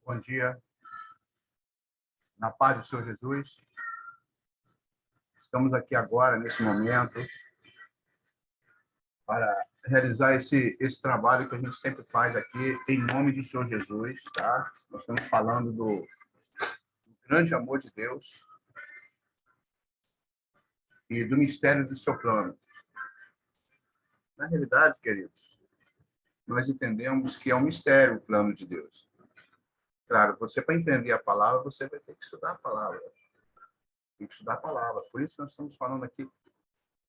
Bom dia, na paz do Senhor Jesus. Estamos aqui agora, nesse momento, para realizar esse trabalho que a gente sempre faz aqui, em nome do Senhor Jesus, tá? Nós estamos falando do grande amor de Deus e do mistério do seu plano. Na realidade, queridos, nós entendemos que é um mistério o plano de Deus. Claro, você, para entender a palavra, você vai ter que estudar a palavra. Tem que estudar a palavra. Por isso, nós estamos falando aqui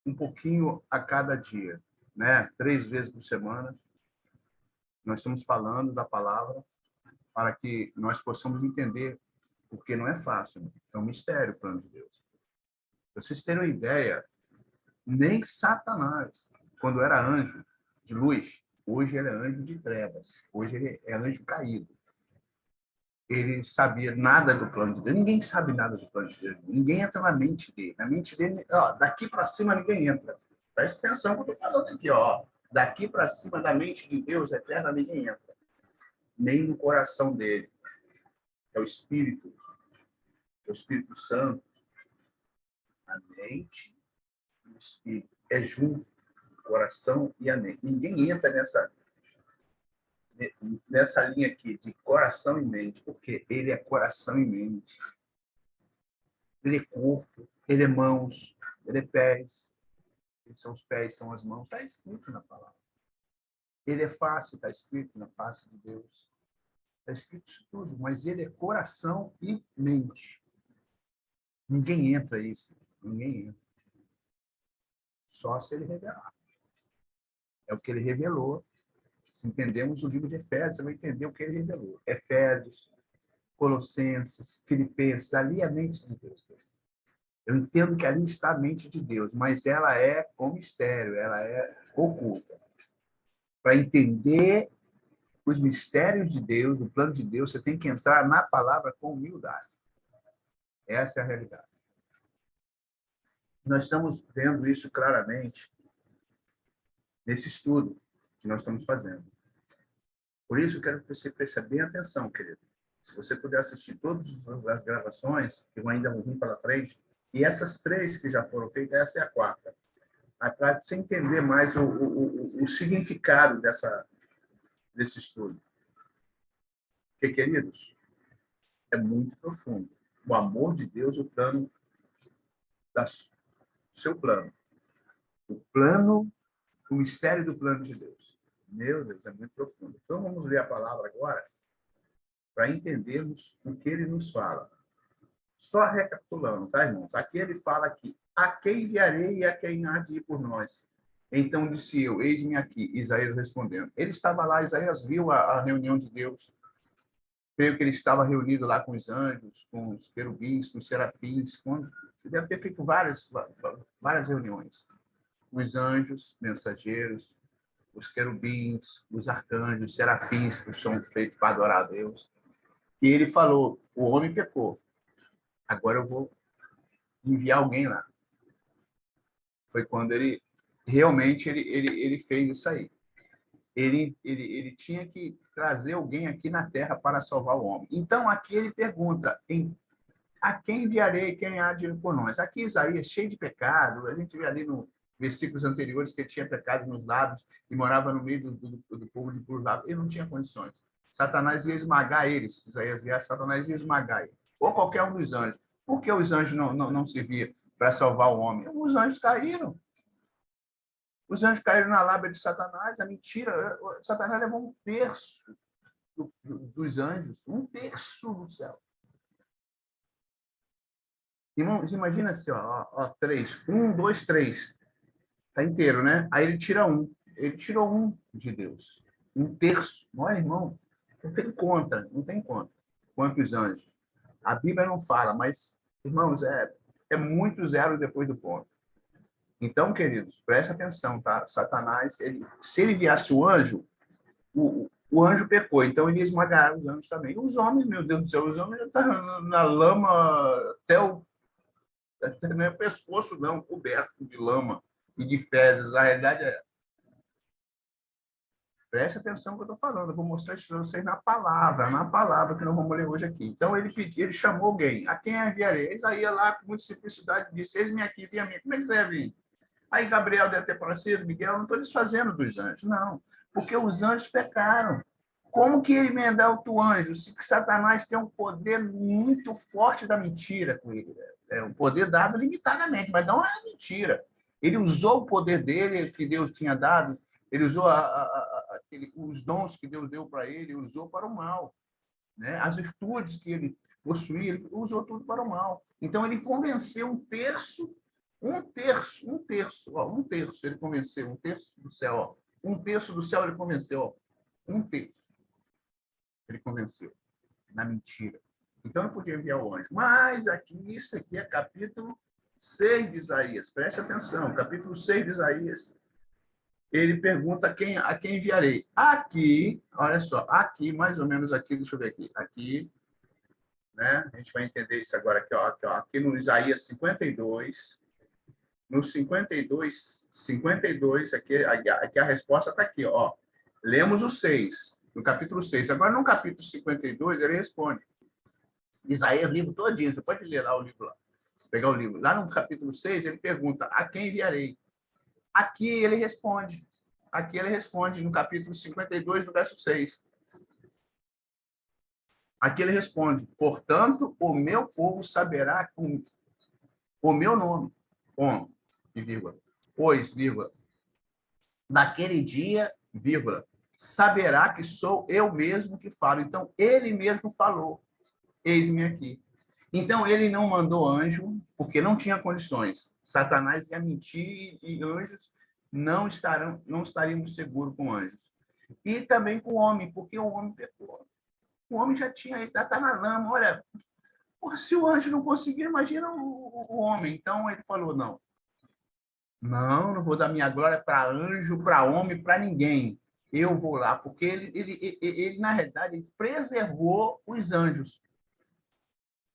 um pouquinho a cada dia, né? 3 vezes por semana. Nós estamos falando da palavra para que nós possamos entender, porque não é fácil, né? É um mistério o plano de Deus. Pra vocês terem uma ideia, nem Satanás, quando era anjo de luz, hoje ele é anjo de trevas, hoje ele é anjo caído. Ele sabia nada do plano de Deus. Ninguém sabe nada do plano de Deus. Ninguém entra na mente dele. Na mente dele, ó, daqui para cima ninguém entra. Presta atenção que eu estou falando aqui, ó. Daqui para cima da mente de Deus eterna ninguém entra. Nem no coração dele. É o Espírito Santo. A mente e o Espírito. É junto, o coração e a mente. Ninguém entra nessa linha aqui de coração e mente, porque ele é coração e mente. Ele é corpo, ele é mãos, ele é pés. Eles são os pés, são as mãos. Está escrito na palavra. Ele é face, está escrito na face de Deus. Está escrito isso tudo, mas ele é coração e mente. Ninguém entra isso. Ninguém entra. Só se ele revelar. É o que ele revelou. Se entendemos o livro de Efésios, você vai entender o que ele revelou. Efésios, Colossenses, Filipenses, ali é a mente de Deus. Eu entendo que ali está a mente de Deus, mas ela é com mistério, ela é oculta. Para entender os mistérios de Deus, do plano de Deus, você tem que entrar na palavra com humildade. Essa é a realidade. Nós estamos vendo isso claramente nesse estudo que nós estamos fazendo. Por isso, eu quero que você preste bem atenção, querido. Se você puder assistir todas as gravações, que vão ainda vir pela frente, e essas 3 que já foram feitas, essa é a 4ª. Atrás, para você entender mais o significado desse estudo. Porque, queridos, é muito profundo. O amor de Deus, o plano seu plano. O mistério do plano de Deus. Meu Deus, é muito profundo. Então, vamos ler a palavra agora para entendermos o que ele nos fala. Só recapitulando, tá, irmãos? Aqui ele fala que a quem enviarei e a quem há de ir por nós? Então disse eu, eis-me aqui, Isaías respondendo. Ele estava lá, Isaías viu a reunião de Deus. Creio que ele estava reunido lá com os anjos, com os querubins, com os serafins. Ele deve ter feito várias reuniões. Os anjos, mensageiros, os querubins, os arcanjos, os serafins, que são feitos para adorar a Deus. E ele falou, o homem pecou. Agora eu vou enviar alguém lá. Foi quando ele realmente ele fez isso aí. Ele tinha que trazer alguém aqui na Terra para salvar o homem. Então, aqui ele pergunta, a quem enviarei, quem há de ir por nós? Aqui Isaías, cheio de pecado, a gente vê ali no versículos anteriores que ele tinha pecado nos lábios e morava no meio do povo de puros lábios. Ele não tinha condições. Satanás ia esmagar eles. Isaías ia, Satanás ia esmagar ele. Ou qualquer um dos anjos. Por que os anjos não serviam para salvar o homem? Os anjos caíram. Os anjos caíram na lábia de Satanás. A mentira. Satanás levou 1/3 dos anjos. 1/3 do céu. Irmãos, imagina assim, ó, 3. 1, 2, 3. Está inteiro, né? Aí ele tira 1. Ele tirou 1 de Deus. 1/3. Olha, irmão, não tem conta. Não tem conta. Quantos anjos? A Bíblia não fala, mas, irmãos, é muito zero depois do ponto. Então, queridos, preste atenção, tá? Satanás, se ele enviasse o anjo, o anjo pecou, então ele ia esmagar os anjos também. Os homens, meu Deus do céu, os homens já estão na lama até não é pescoço, não, coberto de lama e de fezes. A realidade é. Preste atenção no que eu estou falando. Eu vou mostrar isso para vocês na palavra que nós vamos ler hoje aqui. Então, ele chamou alguém. A quem enviarei? Isaías lá, com muita simplicidade, disse, eis-me aqui, vem a mim. Como é que você deve vir? Aí Gabriel deve ter parecido, Miguel, não estou desfazendo dos anjos, não. Porque os anjos pecaram. Como que ele me dá outro anjo? Se Satanás tem um poder muito forte da mentira com ele. É um poder dado limitadamente, mas não é mentira. Ele usou o poder dele, que Deus tinha dado, ele usou os dons que Deus deu para ele, usou para o mal. Né? As virtudes que ele possuía, ele usou tudo para o mal. Então, ele convenceu um terço, ele convenceu, um terço do céu. Ó. Um terço do céu ele convenceu. Ó. Um terço ele convenceu, na mentira. Então, não podia enviar o anjo. Mas aqui, isso aqui é capítulo 6 de Isaías. Preste atenção, capítulo 6 de Isaías. Ele pergunta a quem enviarei. Aqui, olha só, aqui, mais ou menos aqui, deixa eu ver aqui. Aqui, né? A gente vai entender isso agora aqui, ó. Aqui no Isaías 52. No 52, aqui a resposta está aqui, ó. Lemos o 6, no capítulo 6. Agora, no capítulo 52, ele responde. Isaías, livro todinho, você pode ler lá o livro lá. Pegar o livro. Lá no capítulo 6, ele pergunta, a quem enviarei? Aqui ele responde. Aqui ele responde, no capítulo 52, no verso 6. Aqui ele responde, portanto, o meu povo saberá o meu nome, ponto, vírgula, pois, vírgula, naquele dia, vírgula, saberá que sou eu mesmo que falo. Então, ele mesmo falou, eis-me aqui. Então, ele não mandou anjo, porque não tinha condições. Satanás ia mentir e anjos não estaríamos seguros com anjos. E também com o homem, porque o homem pecou. O homem já está na lama. Olha, se o anjo não conseguir, imagina o homem. Então, ele falou, não vou dar minha glória para anjo, para homem, para ninguém. Eu vou lá, porque ele na realidade, ele preservou os anjos.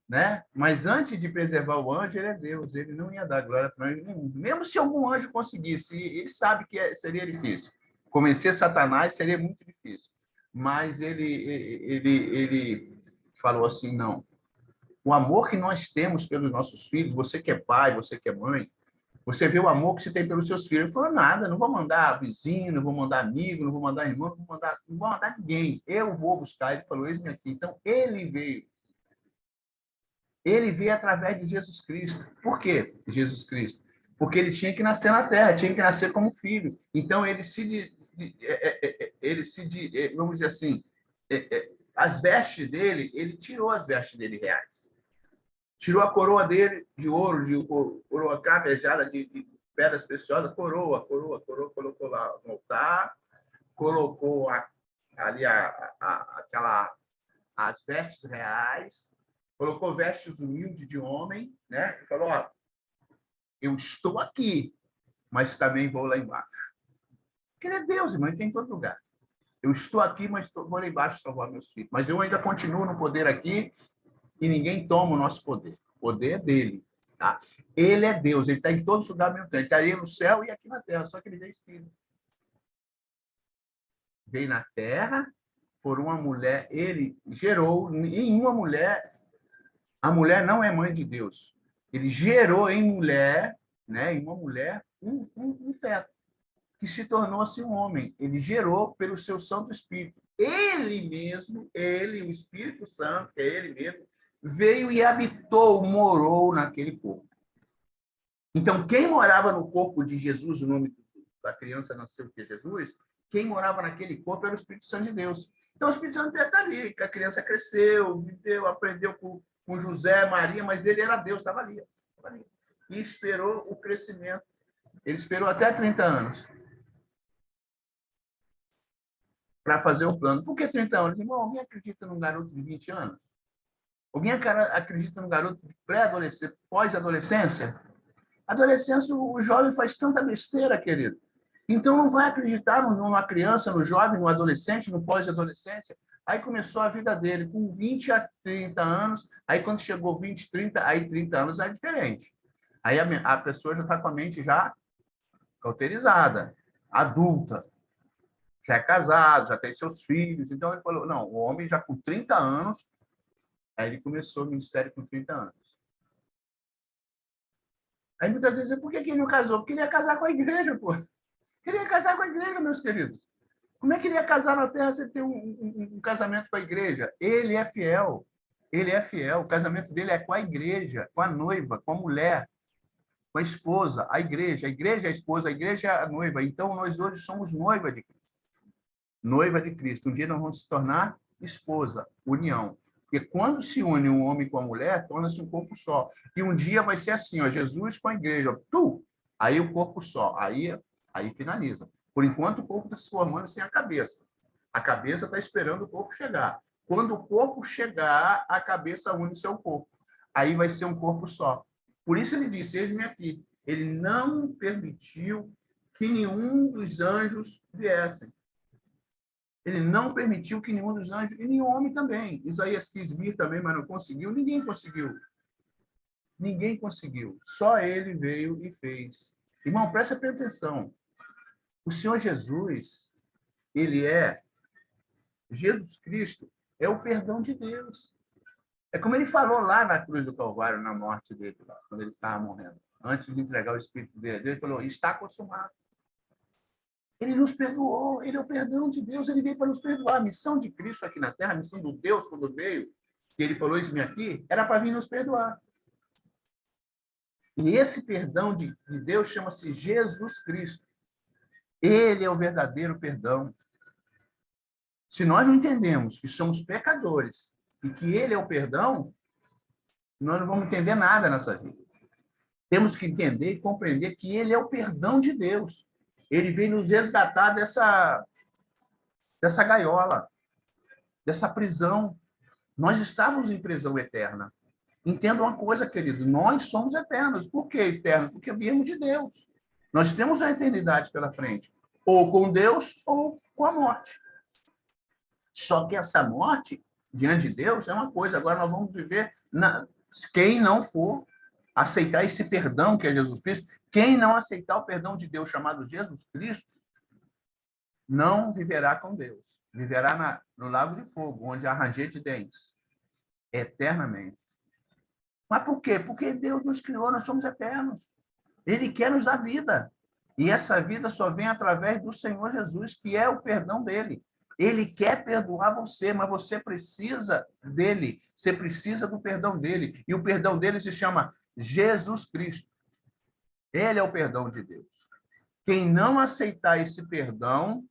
Né? Mas antes de preservar o anjo, ele é Deus. Ele não ia dar glória para anjo nenhum. Mesmo se algum anjo conseguisse, ele sabe que seria difícil. Convencer Satanás seria muito difícil. Mas ele falou assim, não. O amor que nós temos pelos nossos filhos, você que é pai, você que é mãe, você vê o amor que você tem pelos seus filhos. Ele falou, nada, não vou mandar vizinho, não vou mandar amigo, não vou mandar irmão, não vou mandar ninguém. Eu vou buscar. Ele falou, eis-me aqui. Então, ele veio. Ele veio através de Jesus Cristo. Por quê, Jesus Cristo? Porque ele tinha que nascer na terra, tinha que nascer como filho. Então, vamos dizer assim, as vestes dele, ele tirou as vestes dele reais. Tirou a coroa dele de ouro, de coroa cravejada de pedras preciosas, coroa, colocou lá no altar, colocou ali as vestes reais, colocou vestes humildes de homem, né? E falou, ó, eu estou aqui, mas também vou lá embaixo. Porque ele é Deus, irmão, ele tem em todo lugar. Eu estou aqui, mas vou lá embaixo salvar meus filhos. Mas eu ainda continuo no poder aqui e ninguém toma o nosso poder. O poder é dele. Tá? Ele é Deus, ele está em todos os lugares ao mesmo tempo. Ele está aí no céu e aqui na terra, só que ele veio espírito. Veio na terra por uma mulher, ele gerou em uma mulher. A mulher não é mãe de Deus. Ele gerou em mulher, né, em uma mulher, um feto, que se tornou-se um homem. Ele gerou pelo seu Santo Espírito. Ele mesmo, o Espírito Santo, que é ele mesmo, veio e habitou, morou naquele corpo. Então, quem morava no corpo de Jesus, o nome da criança nasceu que é Jesus, quem morava naquele corpo era o Espírito Santo de Deus. Então, o Espírito Santo está ali, que a criança cresceu, viveu, aprendeu com José, Maria, mas ele era Deus, estava ali. E esperou o crescimento. Ele esperou até 30 anos para fazer o plano. Por que 30 anos? Irmão, alguém acredita num garoto de 20 anos? Alguém acredita num garoto de pré-adolescência, pós-adolescência? Adolescência, o jovem faz tanta besteira, querido. Então, não vai acreditar numa criança, no jovem, no adolescente, no pós-adolescência. Aí começou a vida dele com 20 a 30 anos. Aí, quando chegou 20, 30, aí 30 anos é diferente. Aí a pessoa já está com a mente já cauterizada, adulta. já é casado, já tem seus filhos. Então, ele falou, não, o homem já com 30 anos, aí ele começou o ministério com 30 anos. Aí muitas vezes, por que ele não casou? Porque ele ia casar com a igreja, pô. Queria casar com a igreja, meus queridos. Como é que ele ia casar na terra sem ter um casamento com a igreja? Ele é fiel. Ele é fiel. O casamento dele é com a igreja, com a noiva, com a mulher, com a esposa, a igreja. A igreja é a esposa, a igreja é a noiva. Então, nós hoje somos noiva de Cristo. Noiva de Cristo. Um dia nós vamos se tornar esposa, união. Porque quando se une um homem com a mulher, torna-se um corpo só. E um dia vai ser assim, ó, Jesus com a igreja. Aí o corpo só. Aí finaliza. Por enquanto, o corpo está se formando sem a cabeça. A cabeça está esperando o corpo chegar. Quando o corpo chegar, a cabeça une-se ao corpo. Aí vai ser um corpo só. Por isso ele disse, eis-me aqui. Ele não permitiu que nenhum dos anjos viessem. Ele não permitiu que nenhum dos anjos, e nenhum homem também. Isaías quis vir também, mas não conseguiu. Ninguém conseguiu. Ninguém conseguiu. Só ele veio e fez. Irmão, presta atenção. O Senhor Jesus, Jesus Cristo é o perdão de Deus. É como ele falou lá na cruz do Calvário, na morte dele, lá, quando ele estava morrendo. Antes de entregar o Espírito dele, ele falou, está consumado. Ele nos perdoou, ele é o perdão de Deus, ele veio para nos perdoar. A missão de Cristo aqui na Terra, a missão do Deus quando veio, que ele falou isso aqui, era para vir nos perdoar. E esse perdão de Deus chama-se Jesus Cristo. Ele é o verdadeiro perdão. Se nós não entendemos que somos pecadores e que ele é o perdão, nós não vamos entender nada nessa vida. Temos que entender e compreender que ele é o perdão de Deus. Ele veio nos resgatar dessa gaiola, dessa prisão. Nós estávamos em prisão eterna. Entenda uma coisa, querido, nós somos eternos. Por que eternos? Porque viemos de Deus. Nós temos a eternidade pela frente, ou com Deus ou com a morte. Só que essa morte, diante de Deus, é uma coisa. Agora nós vamos viver... Quem não for aceitar esse perdão que é Jesus Cristo, quem não aceitar o perdão de Deus chamado Jesus Cristo, não viverá com Deus. Viverá no lago de fogo, onde há ranger de dentes, eternamente. Mas por quê? Porque Deus nos criou, nós somos eternos. Ele quer nos dar vida. E essa vida só vem através do Senhor Jesus, que é o perdão dele. Ele quer perdoar você, mas você precisa dele. Você precisa do perdão dele. E o perdão dele se chama Jesus Cristo. Ele é o perdão de Deus. Quem não aceitar esse perdão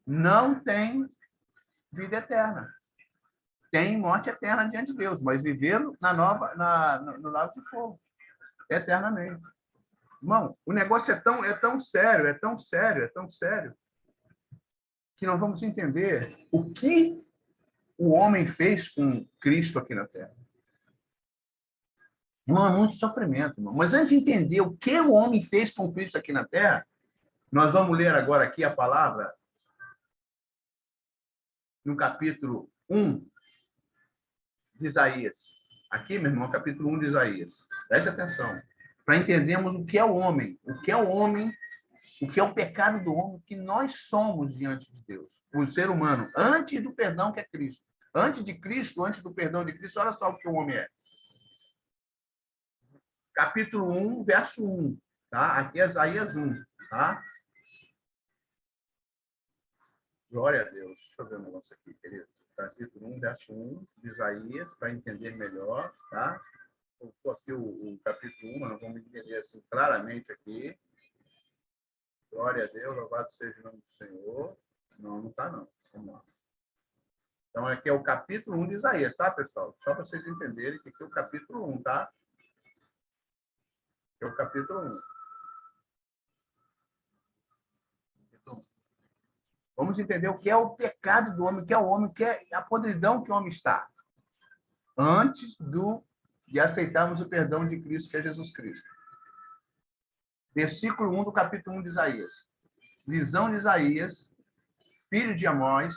não tem vida eterna. Tem morte eterna diante de Deus, mas vivendo no lago de fogo, eternamente. Irmão, o negócio é tão sério, é tão sério, que nós vamos entender o que o homem fez com Cristo aqui na Terra. Irmão, é muito sofrimento, irmão. Mas antes de entender o que o homem fez com Cristo aqui na Terra, nós vamos ler agora aqui a palavra no capítulo 1 de Isaías. Aqui, meu irmão, capítulo 1 de Isaías. Preste atenção. Para entendermos o que é o homem, o que é o pecado do homem, que nós somos diante de Deus. O ser humano, antes do perdão que é Cristo. Antes de Cristo, antes do perdão de Cristo, olha só o que o homem é. Capítulo 1, verso 1. Tá? Aqui é Isaías 1. Tá? Glória a Deus. Deixa eu ver um negócio aqui, querido. Capítulo 1, verso 1 de Isaías, para entender melhor. Tá? Estou aqui o capítulo 1, mas nós vamos entender assim claramente aqui. Glória a Deus, louvado seja o nome do Senhor. Não está não. Vamos lá. Então, aqui é o capítulo 1 de Isaías, tá, pessoal? Só para vocês entenderem que aqui é o capítulo 1, tá? Aqui é o capítulo 1. Vamos entender o que é o pecado do homem, o que é o homem, o que é a podridão que o homem está. Antes de aceitarmos o perdão de Cristo, que é Jesus Cristo. Versículo 1 do capítulo 1 de Isaías. Visão de Isaías, filho de Amós,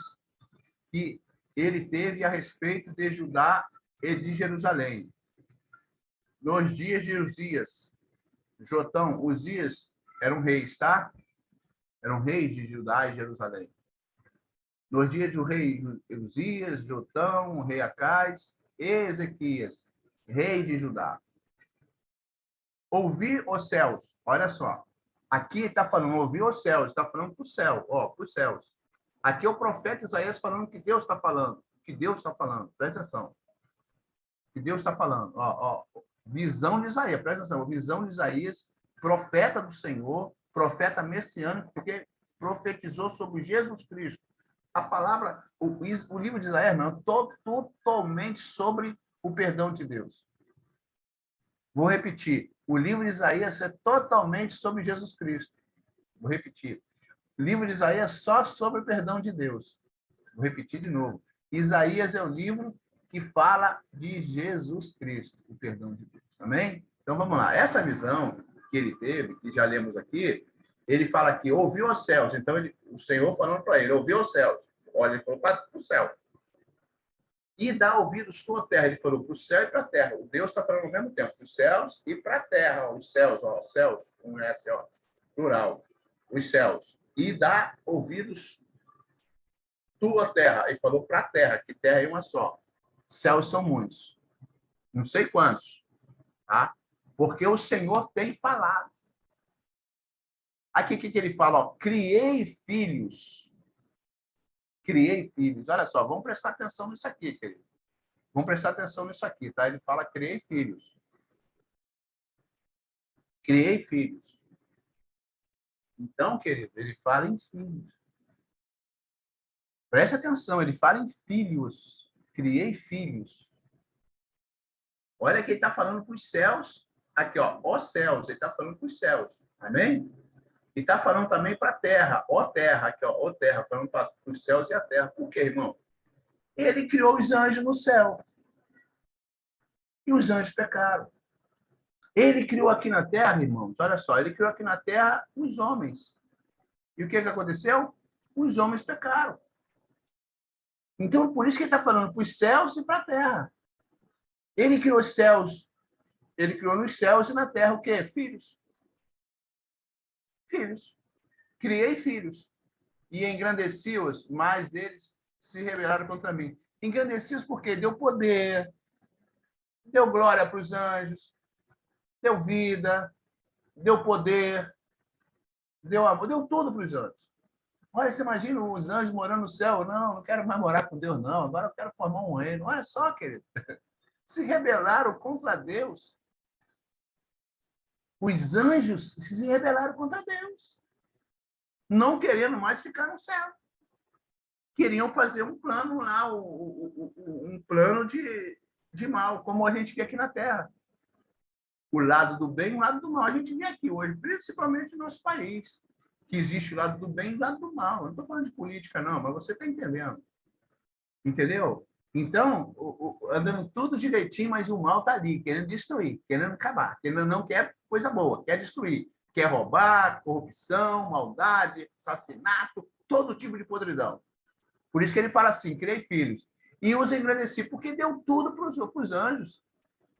que ele teve a respeito de Judá e de Jerusalém. Nos dias de Uzias, Uzias eram reis, tá? Eram reis de Judá e Jerusalém. nos dias do rei Uzias, Jotão, rei Acais, e Ezequias, rei de Judá. Ouvir os céus, olha só. Aqui está falando, ouvir os céus, está falando para o céu, ó, para os céus. Aqui é o profeta Isaías falando que Deus está falando, presta atenção. Que Deus está falando, ó, visão de Isaías, presta atenção, visão de Isaías, profeta do Senhor, profeta messiânico, porque profetizou sobre Jesus Cristo. A palavra, o livro de Isaías, não, totalmente sobre o perdão de Deus. Vou repetir. O livro de Isaías é totalmente sobre Jesus Cristo. Vou repetir. O livro de Isaías é só sobre o perdão de Deus. Vou repetir de novo. Isaías é o livro que fala de Jesus Cristo, o perdão de Deus. Amém? Então, vamos lá. Essa visão que ele teve, que já lemos aqui, ele fala aqui, ouviu os céus. Então, o Senhor falando para ele, ouviu os céus. Olha, ele falou para o céu. E dá ouvidos sua terra. Ele falou para o céu e para a terra. O Deus está falando ao mesmo tempo, para os céus e para a terra. Os céus, ó, céus, com S, ó, plural. Os céus. E dá ouvidos tua terra. Ele falou para a terra, que terra é uma só. Céus são muitos. Não sei quantos. Tá? Porque o Senhor tem falado. Aqui, o que ele fala? Ó, criei filhos. Criei filhos. Olha só, vamos prestar atenção nisso aqui, querido. Vamos prestar atenção nisso aqui, tá? Ele fala, criei filhos. Criei filhos. Então, querido, ele fala em filhos. Preste atenção, ele fala em filhos. Criei filhos. Olha que ele está falando para os céus. Aqui, ó, os céus. Ele está falando para os céus. Amém? E está falando também para a terra. Ó terra, aqui, ó, terra. Falando para os céus e a terra. Por quê, irmão? Ele criou os anjos no céu. E os anjos pecaram. Ele criou aqui na terra, irmãos, olha só, ele criou aqui na terra os homens. E o que aconteceu? Os homens pecaram. Então, por isso que ele está falando para os céus e para a terra. Ele criou os céus, ele criou nos céus e na terra o quê? Filhos. Filhos. Criei filhos. E engrandeci-os, mas eles se rebelaram contra mim. Engrandeci-os porque deu poder, deu glória para os anjos, deu vida, deu poder, deu amor, deu tudo para os anjos. Olha, você imagina os anjos morando no céu? Não quero mais morar com Deus, não. Agora eu quero formar um reino. Olha só, querido. Se rebelaram contra Deus. Os anjos se rebelaram contra Deus. Não querendo mais ficar no céu. Queriam fazer um plano lá, um plano de mal, como a gente vê aqui na Terra. O lado do bem e o lado do mal. A gente vê aqui hoje, principalmente no nosso país, que existe o lado do bem e o lado do mal. Eu não estou falando de política, não, mas você está entendendo. Entendeu? Então, andando tudo direitinho, mas o mal está ali, querendo destruir, querendo acabar, querendo não quer coisa boa, quer destruir, quer roubar, corrupção, maldade, assassinato, todo tipo de podridão. Por isso que ele fala assim, criei filhos. E os engrandeci, porque deu tudo para os anjos.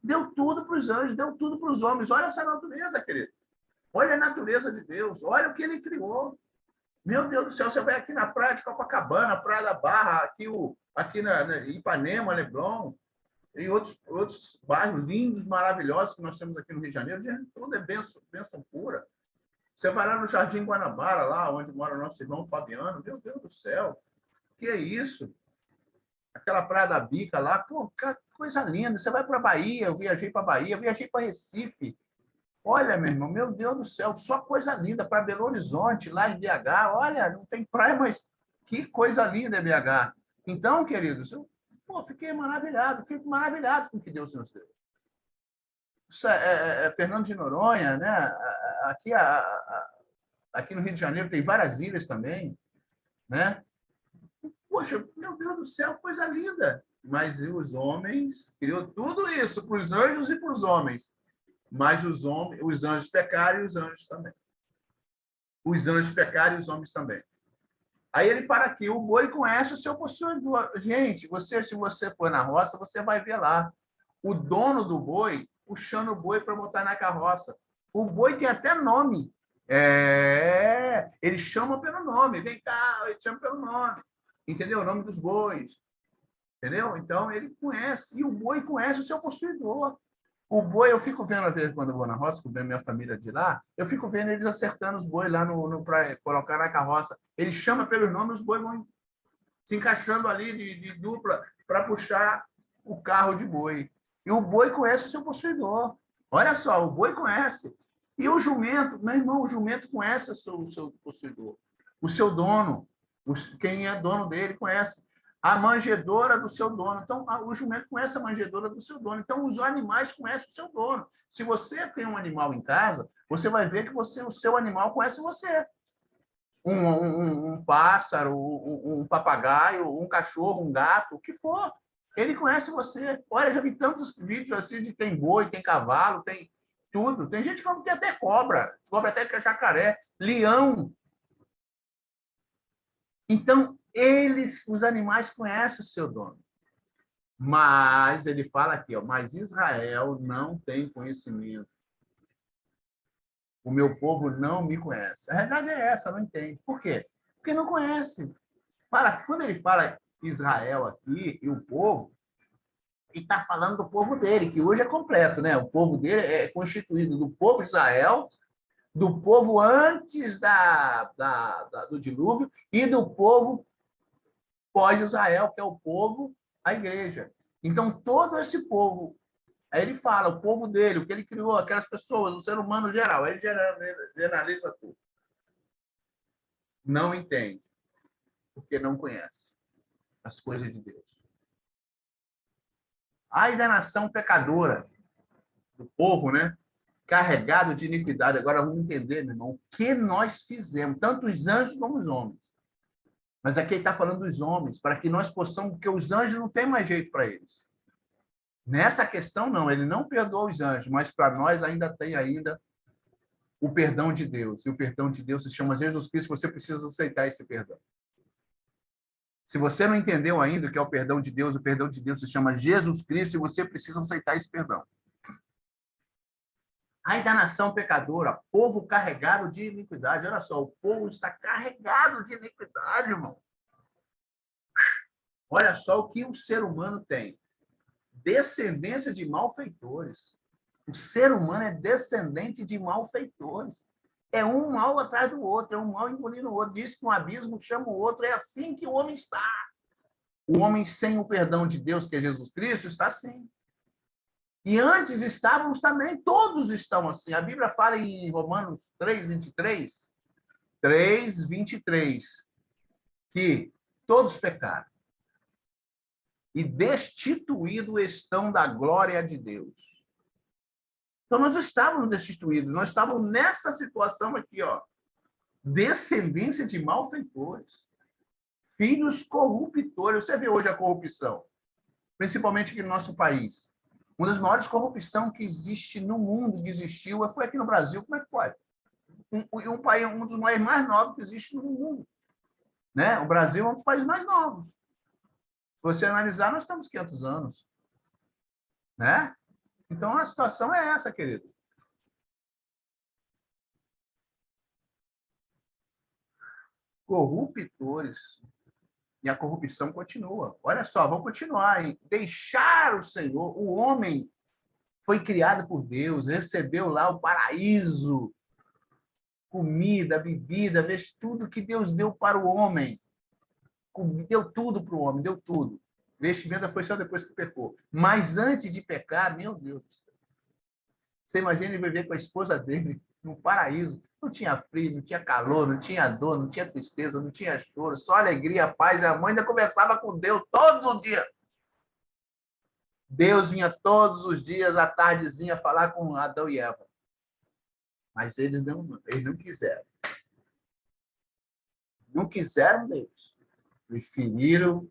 Deu tudo para os anjos, deu tudo para os homens. Olha essa natureza, querido. Olha a natureza de Deus, olha o que ele criou. Meu Deus do céu, você vai aqui na praia de Copacabana, Praia da Barra, aqui na Ipanema, Leblon, e outros bairros lindos, maravilhosos que nós temos aqui no Rio de Janeiro. Gente, tudo é bênção pura. Você vai lá no Jardim Guanabara, lá onde mora o nosso irmão Fabiano. Meu Deus do céu, que é isso? Aquela Praia da Bica lá, pô, coisa linda. Você vai para a Bahia, eu viajei para a Bahia, viajei para Recife. Olha, meu irmão, meu Deus do céu, só coisa linda. Para Belo Horizonte, lá em BH, olha, não tem praia, mas que coisa linda é BH. Então, queridos, eu fiquei maravilhado, fico maravilhado com o que Deus nos deu. Isso Fernando de Noronha, né? Aqui no Rio de Janeiro tem várias ilhas também, né? Poxa, meu Deus do céu, coisa linda. Mas os homens, criou tudo isso para os anjos e para os homens. Mas os anjos pecaram e os anjos também. Os anjos pecaram e os homens também. Aí ele fala aqui, o boi conhece o seu possuidor. Gente, se você for na roça, você vai ver lá. O dono do boi puxando o boi para botar na carroça. O boi tem até nome. Ele chama pelo nome. Vem cá, ele chama pelo nome. Entendeu? O nome dos bois. Entendeu? Então, ele conhece. E o boi conhece o seu possuidor. O boi, eu fico vendo, às vezes, quando eu vou na roça, quando vem minha família de lá, eu fico vendo eles acertando os bois lá para colocar na carroça. Ele chama pelos nomes, os bois vão se encaixando ali de dupla para puxar o carro de boi. E o boi conhece o seu possuidor. Olha só, o boi conhece. E o jumento, meu irmão, o jumento conhece o seu possuidor. O seu dono, quem é dono dele conhece. A manjedoura do seu dono. Então, o jumento conhece a manjedoura do seu dono. Então, os animais conhecem o seu dono. Se você tem um animal em casa, você vai ver que o seu animal conhece você. Um pássaro, um papagaio, um cachorro, um gato, o que for. Ele conhece você. Olha, já vi tantos vídeos assim de tem boi, tem cavalo, tem tudo. Tem gente que tem até cobra, até jacaré, leão. Então, os animais conhecem o seu dono. Mas ele fala aqui, ó, mas Israel não tem conhecimento. O meu povo não me conhece. A realidade é essa, não entende. Por quê? Porque não conhece. Quando ele fala Israel aqui e o povo, ele está falando do povo dele, que hoje é completo, né? O povo dele é constituído do povo de Israel, do povo antes do dilúvio e do povo pós-Israel, que é o povo, a igreja. Então, todo esse povo, aí ele fala, o povo dele, o que ele criou, aquelas pessoas, o ser humano geral, aí ele generaliza tudo. Não entende, porque não conhece as coisas de Deus. Ai da nação pecadora, do povo, né? Carregado de iniquidade. Agora vamos entender, meu irmão, o que nós fizemos, tanto os anjos como os homens. Mas aqui ele está falando dos homens, para que nós possamos, porque os anjos não tem mais jeito para eles. Nessa questão, não, ele não perdoa os anjos, mas para nós ainda tem o perdão de Deus. E o perdão de Deus se chama Jesus Cristo, você precisa aceitar esse perdão. Se você não entendeu ainda o que é o perdão de Deus se chama Jesus Cristo e você precisa aceitar esse perdão. Ai da nação pecadora, povo carregado de iniquidade. Olha só, o povo está carregado de iniquidade, irmão. Olha só o que o ser humano tem. Descendência de malfeitores. O ser humano é descendente de malfeitores. É um mal atrás do outro, é um mal engolindo o outro. Diz que um abismo chama o outro. É assim que o homem está. O homem sem o perdão de Deus, que é Jesus Cristo, está assim. E antes estávamos também, todos estão assim. A Bíblia fala em Romanos 3:23, que todos pecaram e destituídos estão da glória de Deus. Então, nós estávamos destituídos, nós estávamos nessa situação aqui, ó, descendência de malfeitores, filhos corruptores. Você vê hoje a corrupção, principalmente aqui no nosso país. Uma das maiores corrupções que existe no mundo, que existiu, foi aqui no Brasil. Como é que pode? Um dos países mais novos que existe no mundo. Né? O Brasil é um dos países mais novos. Se você analisar, nós temos 500 anos. Né? Então, a situação é essa, querido. Corruptores. E a corrupção continua. Olha só, vamos continuar. Hein? Deixar o Senhor. O homem foi criado por Deus, recebeu lá o paraíso, comida, bebida, tudo que Deus deu para o homem. Deu tudo para o homem, deu tudo. Vestimenta foi só depois que pecou. Mas antes de pecar, meu Deus. Você imagina ele viver com a esposa dele no paraíso. Não tinha frio, não tinha calor, não tinha dor, não tinha tristeza, não tinha choro, só alegria, paz. E a mãe ainda conversava com Deus todos os dias. Deus vinha todos os dias, à tardezinha, falar com Adão e Eva. Mas eles não quiseram. Não quiseram Deus. Preferiram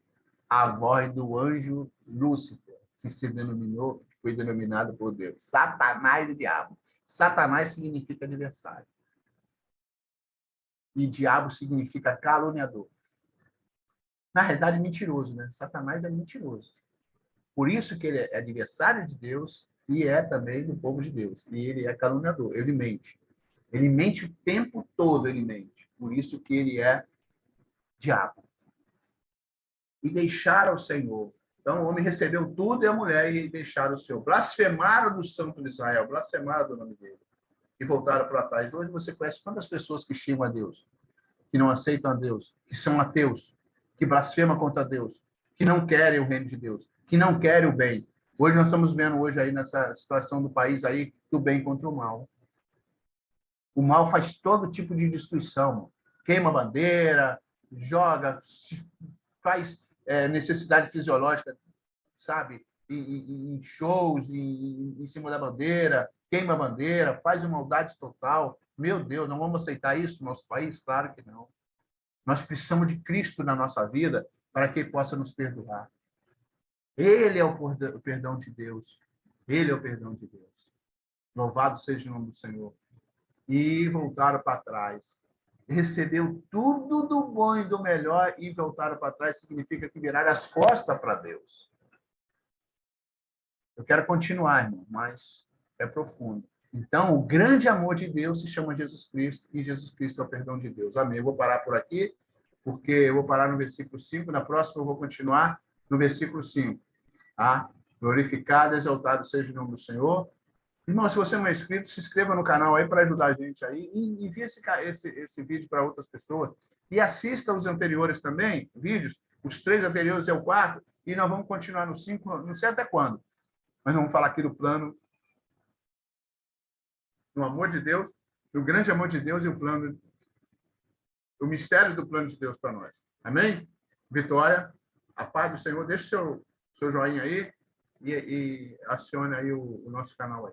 a voz do anjo Lúcifer, que foi denominado por Deus. Satanás e diabo. Satanás significa adversário. E diabo significa caluniador. Na realidade, mentiroso, né? Satanás é mentiroso. Por isso que ele é adversário de Deus e é também do povo de Deus. E ele é caluniador, ele mente. Ele mente o tempo todo, ele mente. Por isso que ele é diabo. e deixaram o Senhor. Então, o homem recebeu tudo e a mulher e deixaram o Senhor. Blasfemaram do Santo de Israel, blasfemaram do nome dele. E voltaram para trás. Hoje você conhece quantas pessoas que xingam a Deus, que não aceitam a Deus, que são ateus, que blasfemam contra Deus, que não querem o reino de Deus, que não querem o bem. Hoje nós estamos vendo hoje aí nessa situação do país aí, do bem contra o mal. O mal faz todo tipo de destruição. Queima bandeira, joga, faz necessidade fisiológica, sabe? Em shows, em cima da bandeira, queima a bandeira, faz uma maldade total. Meu Deus, não vamos aceitar isso no nosso país? Claro que não. Nós precisamos de Cristo na nossa vida para que ele possa nos perdoar. Ele é o perdão de Deus. Ele é o perdão de Deus. Louvado seja o nome do Senhor. E voltaram para trás. Recebeu tudo do bom e do melhor e voltaram para trás significa que viraram as costas para Deus. Eu quero continuar, irmão, mas é profundo. Então, o grande amor de Deus se chama Jesus Cristo e Jesus Cristo é o perdão de Deus. Amém. Eu vou parar por aqui, porque eu vou parar no versículo 5. Na próxima, eu vou continuar no versículo 5. Tá? Glorificado, exaltado seja o nome do Senhor. Irmão, se você não é inscrito, se inscreva no canal aí para ajudar a gente aí. E envie esse vídeo para outras pessoas. E assista os anteriores também, vídeos. Os 3 anteriores é o 4. E nós vamos continuar no 5, não sei até quando. Mas vamos falar aqui do plano, do amor de Deus, do grande amor de Deus e o plano, o mistério do plano de Deus para nós. Amém? Vitória, a paz do Senhor. Deixe seu joinha aí e acione aí o nosso canal aí.